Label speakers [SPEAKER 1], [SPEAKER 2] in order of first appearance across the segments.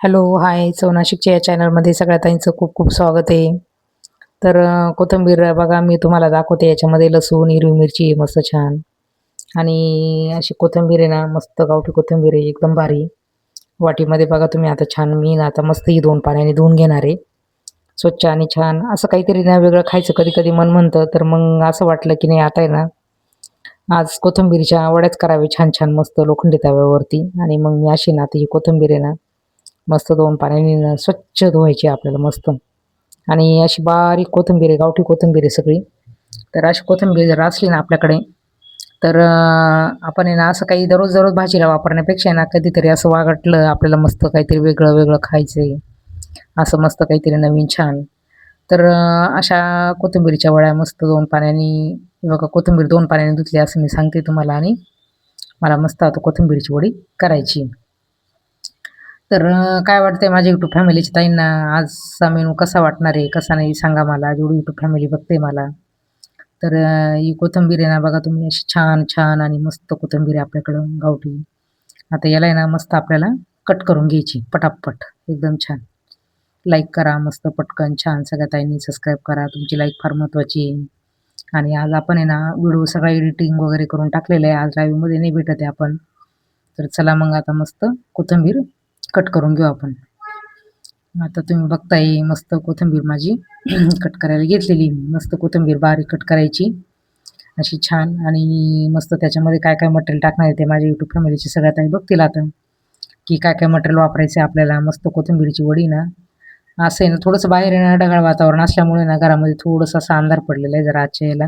[SPEAKER 1] Hello, हाय. नाशिकच्या या चॅनलमध्ये सगळ्या ताईंचं खूप खूप स्वागत आहे. तर कोथिंबीर बघा मी तुम्हाला दाखवते. याच्यामध्ये लसूण, हिरवी मिरची आहे मस्त छान आणि अशी कोथिंबीर आहे ना, मस्त गावठी कोथिंबीर आहे एकदम भारी. वाटीमध्ये बघा तुम्ही आता छान मी ना आता मस्त ही 2 पाण्याने धुवून घेणार आहे. स्वच्छ आणि छान असं काहीतरी ना वेगळं खायचं कधी-कधी मन म्हणतं, तर मग असं वाटलं की नाही आता आहे ना, आज कोथिंबीरच्या वड्याच कराव्या छान-छान मस्त लोखंडी तव्यावरती आणि मग मी अशी ना आता ही कोथिंबीर आहे ना, मस्त 2 पाण्याने ना स्वच्छ धुवायची आपल्याला मस्त आणि अशी बारीक कोथिंबीर आहे, गावठी कोथिंबीर आहे सगळी. तर अशी कोथिंबीर जर असली ना आपल्याकडे, तर आपण आहे ना असं काही दररोज-दररोज भाजीला वापरण्यापेक्षा आहे ना, कधीतरी असं वाटलं आपल्याला मस्त काहीतरी वेगळं-वेगळं खायचंय, असं मस्त काहीतरी नवीन छान. तर अशा कोथिंबीरीच्या वड्या मस्त 2 पाण्यानी हे बघा कोथिंबीर 2 पाण्याने धुतली असं मी सांगते तुम्हाला आणि मला मस्त आता कोथिंबीरची वडी करायची. तर काय वाटतंय माझ्या YouTube फॅमिलीच्या ताईंना आजचा मेनू कसा वाटणार आहे, कसा नाही सांगा मला. जेवढी YouTube फॅमिली बघते मला. तर ही कोथिंबीर आहे ना बघा तुम्ही अशी छान-छान आणि मस्त कोथिंबीर आहे आपल्याकडं गावठी. आता याला आहे ना मस्त आपल्याला कट करून घ्यायची पटापट एकदम छान. लाईक करा मस्त पटकन छान सगळ्या ताईंनी सबस्क्राईब करा. तुमची लाईक फार महत्त्वाची आहे. आणि आज आपण आहे ना व्हिडिओ सगळा एडिटिंग वगैरे करून टाकलेला आहे. आज लाईव्हमध्ये नाही भेटत आहे आपण. तर चला मग आता मस्त कोथिंबीर कट करून घेऊ आपण. आता तुम्ही बघताय मस्त कोथिंबीर माझी कट करायला घेतलेली. मस्त कोथिंबीर बारीक कट करायची. अशी छान आणि मस्त त्याच्यामध्ये काय-काय मटेरियल टाकणार आहे ते माझ्या YouTube फॅमिलीचे सगळ्या ताई बघतील आता, की काय-काय मटेरियल वापरायचं आहे आपल्याला. मस्त कोथिंबीरची वडी ना, असं आहे ना थोडंसं बाहेर आहे ना ढगाळ वातावरण असल्यामुळे ना घरामध्ये थोडंसं असा अंधार पडलेला आहे जरा आजच्या याला.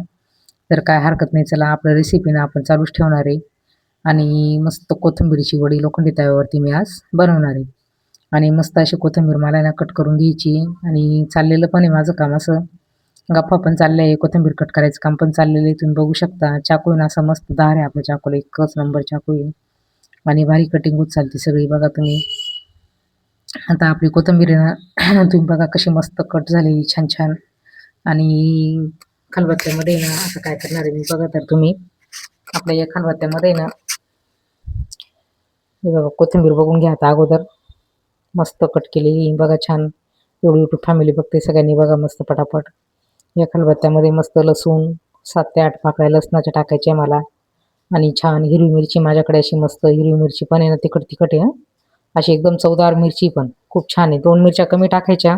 [SPEAKER 1] तर काय हरकत नाही चला आपलं रेसिपी ना आपण चालूच ठेवणार आहे. आणि मस्त कोथिंबीरची वडी लोखंडी तव्यावरती मी आज बनवणार आहे. आणि मस्त अशी कोथिंबीर मला ना कट करून घ्यायची आणि चाललेलं पण आहे माझं काम असं. गप्पा पण चालल्या आहे, कोथिंबीर कट करायचं काम पण चाललेलं आहे. तुम्ही बघू शकता चाकू आहे ना असा मस्त धार आहे आपल्या चाकूला, एकच नंबर चाकू आहे आणि भारी कटिंग होत चालते सगळी बघा तुम्ही. आता आपली कोथिंबीर आहे ना तुम्ही बघा कशी मस्त कट झालेली छान-छान आणि खलबत्त्यामध्ये ना असं काय करणार आहे मी बघा तर तुम्ही आपल्या या खलबत्त्यामध्ये ना हे बघा कोथिंबीर बघून घ्या आता अगोदर. मस्त कट केलेली बघा छान. एवढी YouTube फॅमिली बघते सगळ्यांनी बघा मस्त पटापट. या खलबत्त्यामध्ये मस्त लसूण 7 ते 8 पाकळ्या लसणाच्या टाकायच्या मला आणि छान हिरवी मिरची माझ्याकडे अशी मस्त हिरवी मिरची पण आहे ना तिखट-तिखट आहे हां. अशी एकदम चवदार मिरची पण खूप छान आहे. 2 मिरच्या कमी टाकायच्या,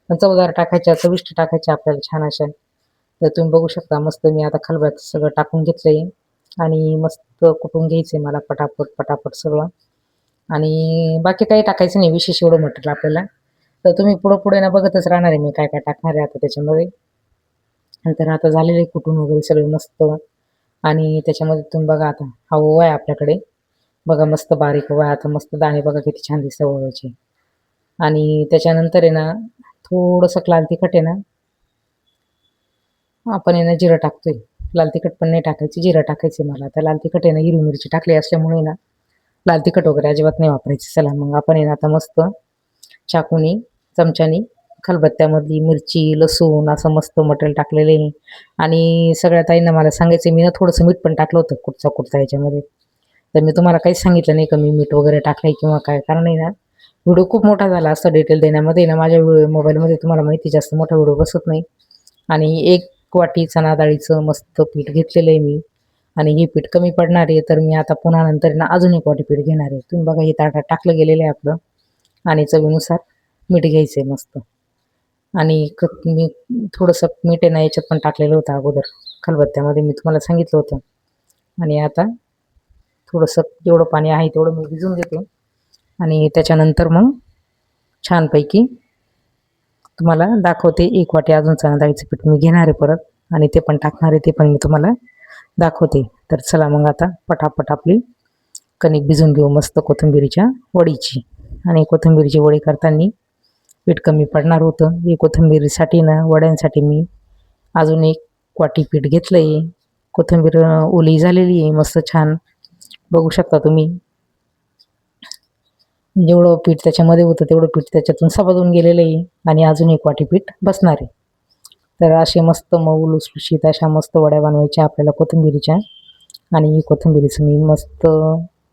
[SPEAKER 1] पण चवदार टाकायच्या, चविष्ट टाकायच्या आपल्याला छान अशा. तर तुम्ही बघू शकता मस्त मी आता खलबत्त्यात सगळं टाकून घेतलंय आणि मस्त कुटून घ्यायचंय मला पटापट सगळं. आणि बाकी काही टाकायचं नाही विशेष एवढं मटेरियल आपल्याला. तर तुम्ही पुढे-पुढे ना बघतच राहणार आहे मी काय-काय टाकणार आहे आता त्याच्यामध्ये. नंतर आता झालेले कुटून वगैरे सगळे मस्त आणि त्याच्यामध्ये तुम्ही बघा आता हा ओवा आहे आपल्याकडे. बघा मस्त बारीक ओवा आहे. आता मस्त दाणे बघा किती छान दिसतात ओव्याचे. आणि त्याच्यानंतर आहे ना थोडंसं लाल तिखट आहे ना, आपण आहे ना जिरं टाकतोय. लाल तिखट पण नाही टाकायचं, जिरं टाकायचं मला. आता लाल तिखट आहे ना हिरवी मिरची टाकली असल्यामुळे ना लाल तिखट वगैरे अजिबात नाही वापरायचं. चला मग आपण आहे ना आता मस्त चाकूनी, चमच्यानी खलबत्त्यामधली मिरची, लसूण असं मस्त मटेरियल टाकलेलं आहे आणि सगळ्या ताईंना मला सांगायचं मी ना थोडंसं मीठ पण टाकलं होतं कुटचा याच्यामध्ये. तर मी तुम्हाला काहीच सांगितलं नाही का मी मीठ वगैरे टाकलंय किंवा काय. कारण आहे ना व्हिडिओ खूप मोठा झाला असता डिटेल देण्यामध्ये ना माझ्या मोबाईलमध्ये तुम्हाला माहिती जास्त मोठा व्हिडिओ बसत नाही. आणि 1 वाटी चणा डाळीचं मस्त पीठ घेतलेलं आहे मी आणि हे पीठ कमी पडणार आहे, तर मी आता पुन्हा नंतर ना अजून 1 वाटी पीठ घेणार आहे. तुम्ही बघा हे ताटात टाकलं गेलेलं आहे आपलं आणि चवीनुसार मीठ घ्यायचं आहे मस्त आणि मी थोडंसं मीठ आहे ना याच्यात पण टाकलेलं होतं अगोदर खलबत्त्यामध्ये मी तुम्हाला सांगितलं होतं. आणि आता थोडंसं जेवढं पाणी आहे तेवढं मी भिजवून घेते आणि त्याच्यानंतर मग छानपैकी तुम्हाला दाखवते. 1 वाटी अजून चणा डाळीचं पीठ मी घेणार आहे परत आणि ते पण टाकणार आहे, ते पण मी तुम्हाला दाखवते. तर चला मग आता पटापट आपली कणिक भिजवून घेऊ मस्त कोथिंबीरीच्या वडीची. आणि कोथिंबीरीची वडी करताना पीठ कमी पडणार होतं. हे कोथिंबीरीसाठी ना वड्यांसाठी मी अजून 1 वाटी पीठ घेतलं आहे. कोथिंबीर ओली झालेली आहे मस्त छान. बघू शकता तुम्ही. जेवढं पीठ त्याच्यामध्ये होतं तेवढं पीठ त्याच्यातून सबादून गेलेलं आहे आणि अजून 1 वाटी पीठ बसणार आहे. तर असे मस्त मऊ लुसलुशीत अशा मस्त वड्या बनवायच्या आपल्याला कोथिंबीरीच्या आणि कोथिंबीरीचं मी मस्त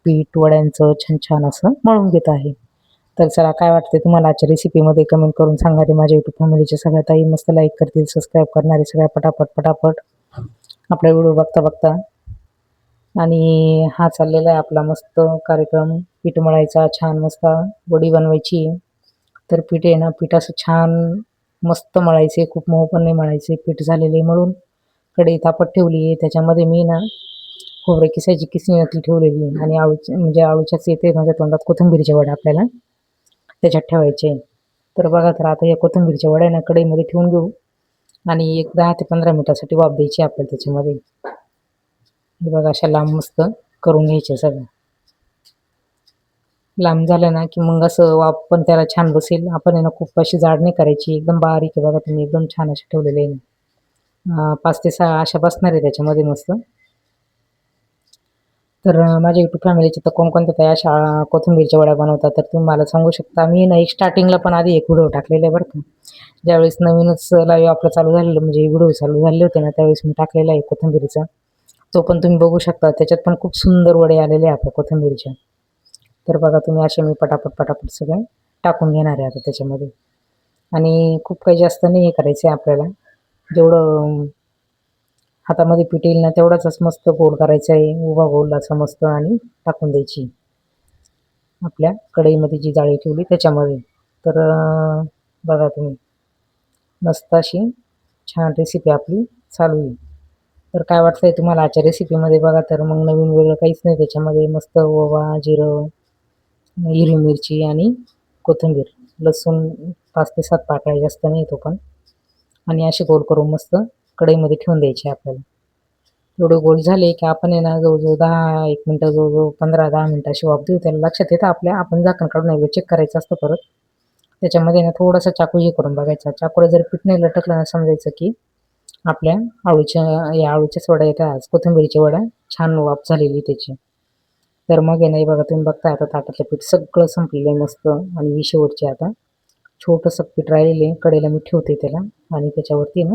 [SPEAKER 1] पीठ वड्यांचं छान-छान असं मळून घेत आहे. तर चला, काय वाटते तुम्हाला आजच्या रेसिपीमध्ये कमेंट करून सांगा. रे माझ्या यूट्यूब फॅमिलीच्या सगळ्या ताई मस्त लाईक करतील, सबस्क्राईब करणारे सगळ्या पटापट पटापट आपला व्हिडिओ बघता बघता. आणि हा चाललेला आहे आपला मस्त कार्यक्रम. पीठ मळायचा छान, मस्त वडी बनवायची. तर पीठ आहे ना, पीठ असं छान मस्त मळायचे, खूप मऊ पण नाही मळायचे. पीठ झालेले मळून कढई तापत ठेवली आहे. त्याच्यामध्ये मी ना खोबरे किसायची किसणी ती ठेवलेली आहे. आणि आळूची म्हणजे आळूच्याच येते माझ्या तोंडात, कोथिंबीरच्या वड्या आपल्याला त्याच्यात ठेवायचे. तर बघा, तर आता या कोथिंबीरच्या वड्या ना कढईमध्ये ठेवून घेऊ आणि एक 10 ते 15 मिनिटासाठी वाफ द्यायची आपल्याला त्याच्यामध्ये. हे बघा, अशा लांब मस्त करून घ्यायच्या सगळ्या. लांब झालं ना की मग असं वाफ पण त्याला छान बसेल. आपण आहे ना खूप अशी जाड नाही करायची, एकदम बारीक आहे बघा तुम्ही, एकदम छान असे ठेवलेले आहे. 5 ते 6 अशा बसणार आहे त्याच्यामध्ये मस्त. तर माझ्या यूट्यूब फॅमिलीचे तर कोणकोणत्या त्या अशा कोथिंबीरच्या वड्या बनवतात तर तुम्ही मला सांगू शकता. मी ना एक स्टार्टिंगला पण आधी एक व्हिडिओ टाकलेला आहे बरं का. ज्यावेळेस नवीनच लाईव्ह आपलं चालू झालेलं, म्हणजे व्हिडिओ चालू झाले होते ना, त्यावेळेस मी टाकलेला आहे कोथिंबीरीचा. तो पण तुम्ही बघू शकता. त्याच्यात पण खूप सुंदर वडे आलेले आहे आपल्या कोथिंबीरच्या. तर बघा तुम्ही, असे मी पटापट पटापट सगळे टाकून घेणार आहे आता त्याच्यामध्ये. आणि खूप काही जास्त नाही हे करायचं आहे आपल्याला. जेवढं हातामध्ये पीठ येईल ना तेवढाच मस्त गोल करायचा आहे, उभा गोल असा मस्त, आणि टाकून द्यायची आपल्या कढईमध्ये जी जाळी ठेवली त्याच्यामध्ये. तर बघा तुम्ही, मस्त अशी छान रेसिपी आपली चालू आहे. तर काय वाटतंय तुम्हाला आजच्या रेसिपीमध्ये? बघा, तर मग नवीन वेगळं काहीच नाही त्याच्यामध्ये. मस्त ओवा, जिरं, हिरवी मिरची आणि कोथिंबीर, लसूण 5 ते 7 पाकळ्या, जास्त नाही तो पण. आणि असे गोल करून मस्त कढईमध्ये ठेवून द्यायचे आपल्याला. एवढे गोल झाले की आपण आहे ना जवळजवळ 10-1 मिनटं, जवळजवळ 15-10 मिनटं अशी वाफ देऊ. त्याला लक्षात येतं आपल्या, आपण झाकण काढून एकदा चेक करायचं असतं परत. त्याच्यामध्ये ना थोडासा चाकू हे करून बघायचा. चाकूला जर पीठ नाही लटकलं ना, समजायचं की आपल्या या आळूच्याच वड्या येतात, कोथिंबीरीच्या वड्या छान वाफ झालेली त्याची. तर मग आहे नाही बघा, तुम्ही बघताय आता ताटातलं पीठ सगळं संपलेलं आहे मस्त. आणि ही शेवटची आता छोटंसं पीठ राहिलेलं आहे. कढईला मी ठेवते त्याला आणि त्याच्यावरती ना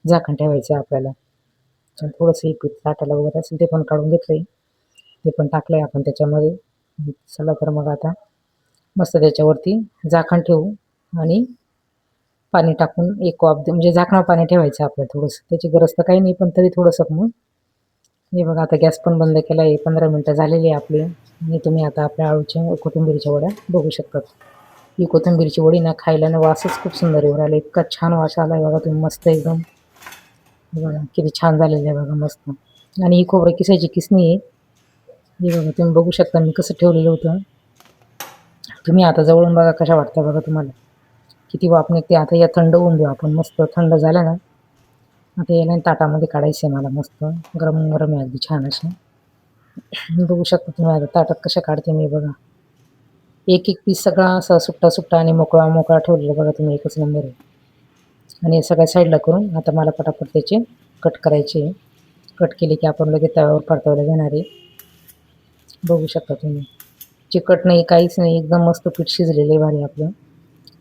[SPEAKER 1] झाकण ठेवायचं आहे आपल्याला. थोडंसं पीठ ताटाला वगैरे असेल ते पण काढून घेतलंय, ते पण टाकलंय आपण त्याच्यामध्ये. चला, तर मग आता मस्त त्याच्यावरती झाकण ठेवू आणि पाणी टाकून एक वाफ म्हणजे झाकणावर पाणी ठेवायचं आपलं थोडंसं. त्याची गरज तर काही नाही, पण तरी थोडंसं मग. हे बघा, आता गॅस पण बंद केला आहे. 15 मिनटं झालेली आहे आपली. आणि तुम्ही आता आपल्या आळूच्या कोथिंबीरच्या वड्या बघू शकतात. ही कोथिंबीरची वडी ना खायला ना वासच खूप सुंदर येऊन राहिला, इतका छान वास आला आहे बघा तुम्ही, मस्त एकदम. बघा किती छान झालेलं आहे बघा, मस्त. आणि ही खोबरं किसायची किसणी आहे. हे बघा तुम्ही बघू शकता मी कसं ठेवलेलं होतं. तुम्ही आता जवळून बघा कशा वाटतं बघा तुम्हाला, किती वाफ निघते. आता या थंड होऊन देऊ आपण, मस्त थंड झालं ना. आता याला ताटामध्ये काढायचं आहे मला, मस्त गरम गरम आहे अगदी छान असे. बघू शकता तुम्ही आता ताटात कशा काढते मी बघा. एक एक पीस सगळा असा सुट्टा सुट्टा आणि मोकळा मोकळा ठेवलेला बघा तुम्ही, एकच नंबर आहे. आणि सगळ्या साईडला करून आता मला पटापट त्याचे कट करायचे. कट केले की आपण लगेच तव्यावर परतवल्या घेणार आहे. बघू शकता तुम्ही, चिकट नाही काहीच नाही, एकदम मस्त पीठ शिजलेलं आहे भारी आपलं.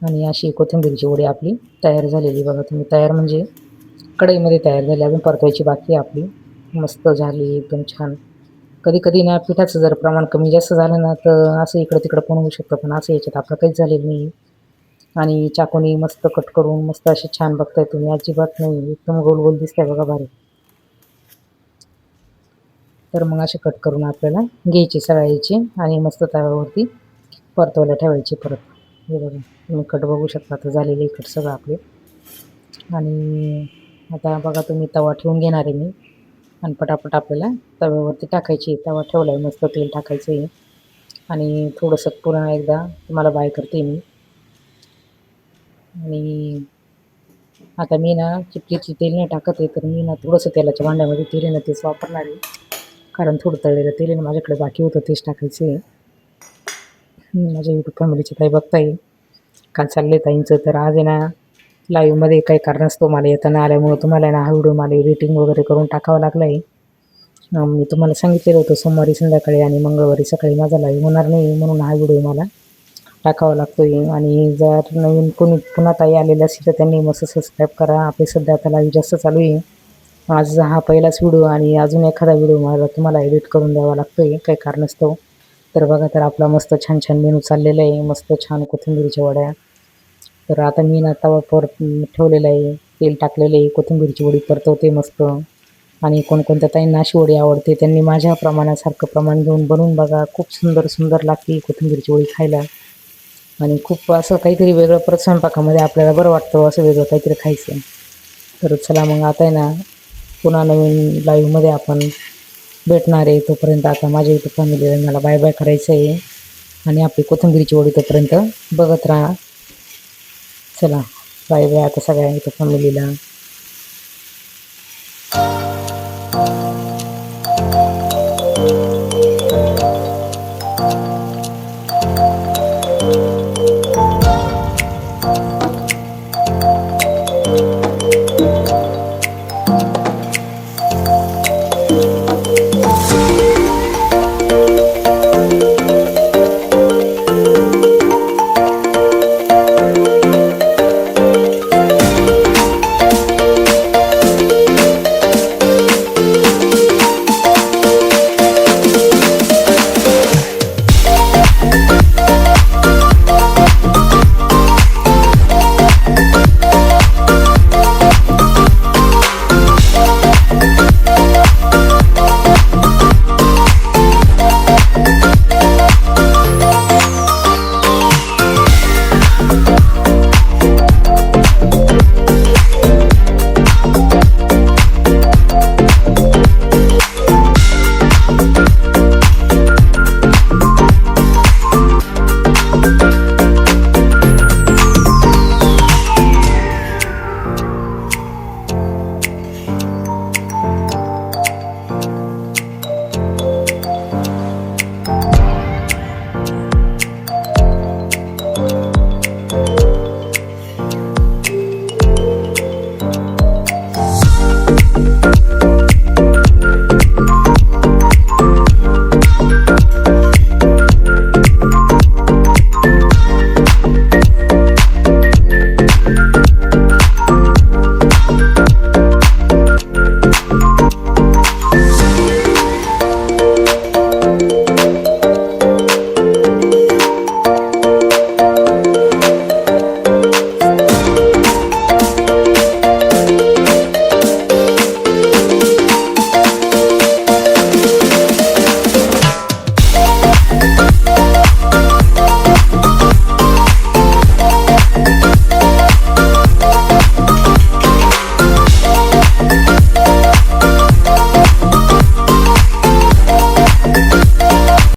[SPEAKER 1] आणि अशी कोथिंबीरची वडी आपली तयार झालेली बघा तुम्ही. तयार म्हणजे कढईमध्ये तयार झाली, अजून परतवायची बाकी आहे आपली. मस्त झाली एकदम छान. कधी कधी ना पिठाचं जर प्रमाण कमी जास्त झालं ना तर असं इकडं तिकडं पण होऊ शकतं, पण असं याच्यात आपलं काहीच झालेलं नाही. आणि चाकूनी मस्त कट करून मस्त असे छान बघताय तुम्ही, अजिबात नाही, एकदम गोल गोल दिसतंय बघा भारी. तर मग असे कट करून आपल्याला घ्यायचे सगळ्याचे आणि मस्त तव्यावरती परतवायला ठेवायचे परत. हे बघा तुम्ही कट बघू शकता, आता झालेले कट सगळं आपले. आणि आता बघा तुम्ही तवा ठेवून घेणार आहे मी, आणि पटापट आपल्याला तव्यावरती टाकायची. तवा ठेवला आहे, मस्त तेल टाकायचं आहे. आणि थोडंसं पुन्हा एकदा तुम्हाला बाय करते मी. आणि आता मी ना चिपकीची तेल नाही टाकत आहे, तर मी ना थोडंसं तेलाच्या भांड्यामध्ये तेल आहे ना तेच वापरणार आहे. कारण थोडं तळलेलं तेल आहे ना माझ्याकडे बाकी होतं, तेच टाकायचं आहे. माझ्या यूट्यूब फॅमिलीचे काही बघताय का चालले ताईंचं. तर आज आहे ना लाईव्हमध्ये काही कारणास्तव मला येता न आल्यामुळं तुम्हाला ना हा व्हिडिओ मला एडिटिंग वगैरे करून टाकावा लागला आहे. मी तुम्हाला सांगितलेलं होतं सोमवारी संध्याकाळी आणि मंगळवारी सकाळी माझा लाईव्ह होणार नाही, म्हणून हा व्हिडिओ मला टाकावा लागतो आहे. आणि जर नवीन कोणी पुन्हा ताई आलेले असेल तर त्यांनी मस्त सबस्क्राईब करा. आपले सध्या आता लाईव्ह जास्त चालू आहे. आज हा पहिलाच व्हिडिओ आणि अजून एखादा व्हिडिओ मला तुम्हाला एडिट करून द्यावा लागतो आहे काही कारणास्तव. तर बघा, तर आपला मस्त छान छान मेनू चाललेला आहे. मस्त छान कोथिंबीरच्या वड्या. तर आता मी ना तवा ठेवलेला आहे, तेल टाकलेलं आहे, कोथिंबीरची वडी परतवते मस्त. आणि कोणकोणत्या ताईंना अशी वडी आवडते त्यांनी माझ्या प्रमाणासारखं प्रमाण घेऊन बनवून बघा. खूप सुंदर सुंदर लागते कोथिंबीरची वडी खायला. आणि खूप असं काहीतरी वेगळं परत स्वयंपाकामध्ये आपल्याला बरं वाटतं असं वेगळं काहीतरी खायचं. तर चला मग आता आहे ना, पुन्हा नवीन लाईव्हमध्ये आपण भेटणार आहे. तोपर्यंत आता माझ्या इथं फॅमिलीला मला बाय बाय करायचं आहे. आणि आपली कोथिंबीरची वडी तोपर्यंत बघत राहा. चला बाय बाय आता सगळ्या इथं फॅमिलीला.